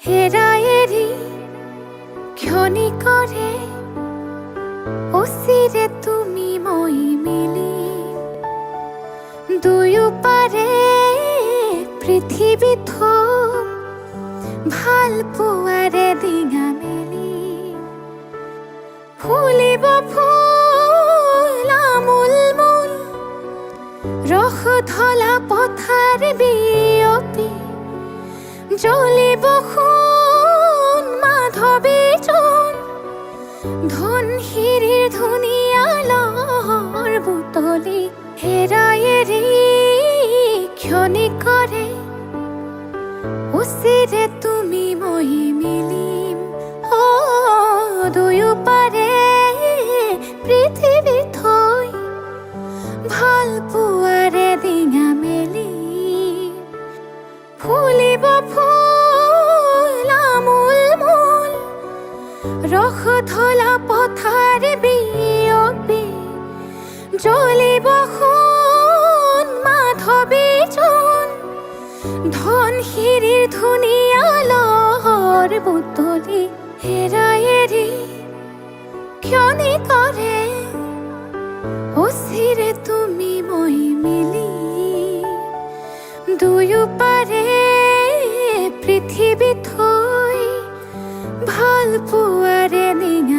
হেরায়েরি ক্ষণিকরে অচিরে তুমি মই মিলি দুয়োপাৰে পৃথিৱী থম ভাল পোৱাৰে ডিঙা মেলি ফুলিব ফুল আমোল মোল ৰস ঢলা পথাৰ বিয়পি জ্বলিব সোণ মাধৱী জোন ধনশিৰিৰ ধুনীয়া লহৰ বুটলি হেৰায়েৰি ক্ষণিকৰে অচিৰে তুমি মই মিলিম দুয়োপাৰে পৃথিৱী থৈ ভাল পোৱাৰে ডিঙা মেলি ফুলিব ফুল আমোল মোল ৰস ঢলা পথাৰ বিয়পি জ্বলিব সোণ মাধৱী জোন ধনশিৰিৰ ধুনীয়া লহৰ বুটলি হেৰায়েৰি ক্ষণিকৰে অচিৰে তুমি মই মিলি দুয়োপাৰে পৃথিৱী থৈ ভাল পোৱাৰে ডিঙা